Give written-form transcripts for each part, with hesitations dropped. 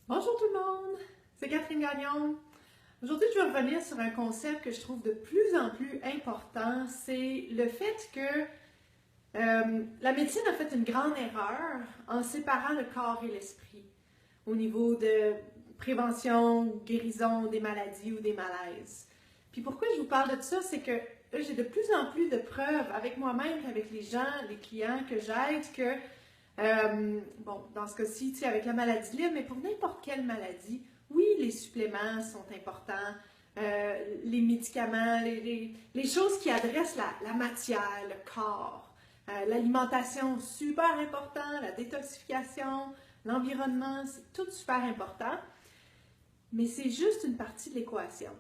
Bonjour tout le monde, c'est Catherine Gagnon. Aujourd'hui, je vais revenir sur un concept que je trouve de plus en plus important, c'est le fait que la médecine a fait une grande erreur en séparant le corps et l'esprit au niveau de prévention, guérison des maladies ou des malaises. Puis pourquoi je vous parle de ça, c'est que j'ai de plus en plus de preuves avec moi-même, avec les gens, les clients que j'aide, que bon, dans ce cas-ci, tu sais, avec la maladie libre, mais pour n'importe quelle maladie, oui, les suppléments sont importants, les médicaments, les choses qui adressent la matière, le corps, l'alimentation, super important, la détoxification, l'environnement, c'est tout super important, mais c'est juste une partie de l'équation.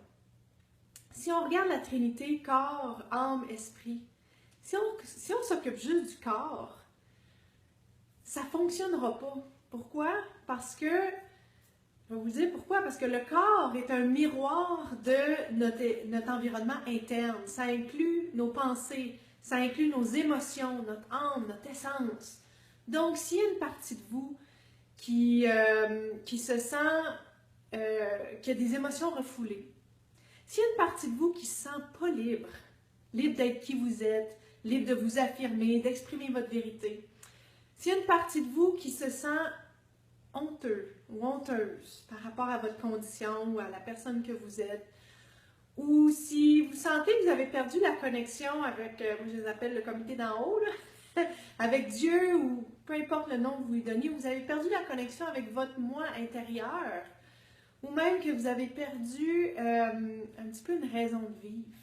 Si on regarde la trinité corps, âme, esprit, si on s'occupe juste du corps, ça ne fonctionnera pas. Pourquoi? Parce que, je vais vous dire pourquoi, parce que le corps est un miroir de notre environnement interne. Ça inclut nos pensées, ça inclut nos émotions, notre âme, notre essence. Donc, s'il y a une partie de vous qui se sent, qui a des émotions refoulées, s'il y a une partie de vous qui ne se sent pas libre, libre d'être qui vous êtes, libre de vous affirmer, d'exprimer votre vérité, s'il y a une partie de vous qui se sent honteux ou honteuse par rapport à votre condition ou à la personne que vous êtes, ou si vous sentez que vous avez perdu la connexion avec, moi je les appelle le comité d'en haut, là, avec Dieu ou peu importe le nom que vous lui donnez, vous avez perdu la connexion avec votre moi intérieur, ou même que vous avez perdu un petit peu une raison de vivre.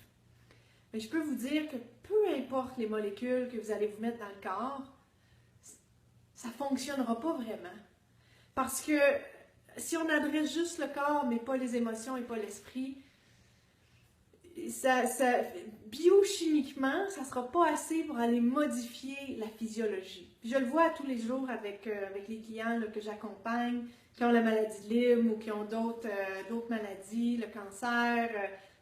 Mais je peux vous dire que peu importe les molécules que vous allez vous mettre dans le corps, ça ne fonctionnera pas vraiment. Parce que si on adresse juste le corps, mais pas les émotions et pas l'esprit, biochimiquement, ça ne sera pas assez pour aller modifier la physiologie. Puis je le vois tous les jours avec les clients là, que j'accompagne, qui ont la maladie de Lyme ou qui ont d'autres maladies, le cancer,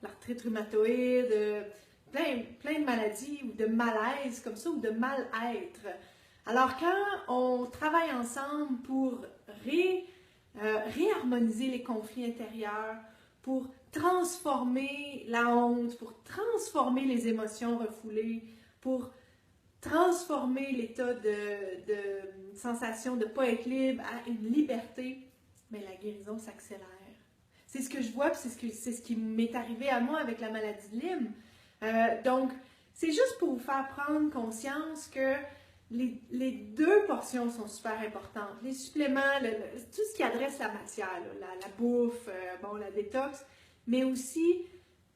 l'arthrite rhumatoïde, plein de maladies ou de malaise comme ça ou de mal-être. Alors, quand on travaille ensemble pour réharmoniser les conflits intérieurs, pour transformer la honte, pour transformer les émotions refoulées, pour transformer l'état de sensation de ne pas être libre à une liberté, mais la guérison s'accélère. C'est ce que je vois, puis c'est ce qui m'est arrivé à moi avec la maladie de Lyme. Donc, c'est juste pour vous faire prendre conscience que les deux portions sont super importantes. Les suppléments, tout ce qui adresse la matière, la bouffe, bon, la détox, mais aussi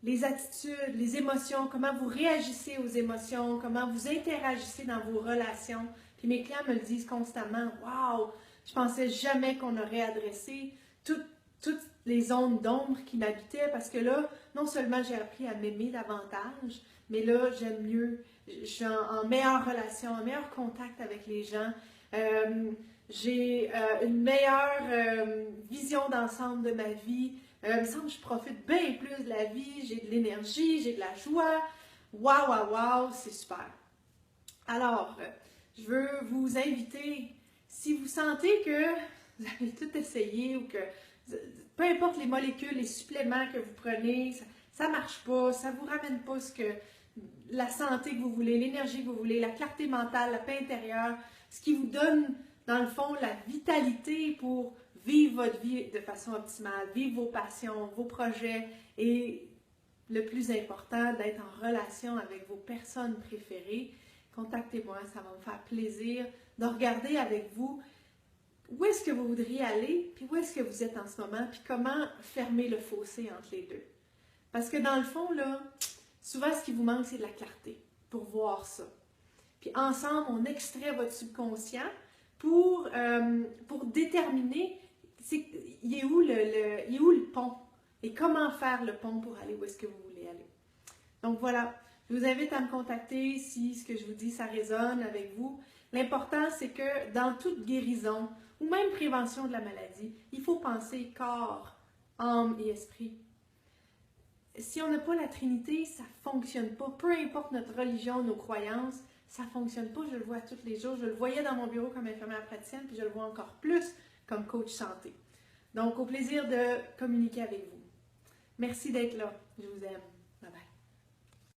les attitudes, les émotions, comment vous réagissez aux émotions, comment vous interagissez dans vos relations. Puis mes clients me le disent constamment, « Wow, je pensais jamais qu'on aurait adressé toutes les zones d'ombre qui m'habitaient parce que là, non seulement j'ai appris à m'aimer davantage, mais là, j'aime mieux, je suis en meilleure relation, en meilleur contact avec les gens. J'ai une meilleure vision d'ensemble de ma vie. Il me semble que je profite bien plus de la vie, j'ai de l'énergie, j'ai de la joie. Waouh, waouh, waouh, c'est super. Alors, je veux vous inviter, si vous sentez que vous avez tout essayé ou que peu importe les molécules, les suppléments que vous prenez, ça ne marche pas, ça ne vous ramène pas la santé que vous voulez, l'énergie que vous voulez, la clarté mentale, la paix intérieure, ce qui vous donne, dans le fond, la vitalité pour vivre votre vie de façon optimale, vivre vos passions, vos projets et le plus important, d'être en relation avec vos personnes préférées. Contactez-moi, ça va me faire plaisir de regarder avec vous où est-ce que vous voudriez aller, puis où est-ce que vous êtes en ce moment, puis comment fermer le fossé entre les deux. Parce que dans le fond, là, souvent ce qui vous manque, c'est de la clarté pour voir ça. Puis ensemble, on extrait votre subconscient pour déterminer il est où le pont et comment faire le pont pour aller où est-ce que vous voulez aller. Donc voilà, je vous invite à me contacter si ce que je vous dis, ça résonne avec vous. L'important, c'est que dans toute guérison ou même prévention de la maladie, il faut penser corps, âme et esprit. Si on n'a pas la Trinité, ça ne fonctionne pas. Peu importe notre religion, nos croyances, ça ne fonctionne pas. Je le vois tous les jours. Je le voyais dans mon bureau comme infirmière praticienne, puis je le vois encore plus comme coach santé. Donc, au plaisir de communiquer avec vous. Merci d'être là. Je vous aime.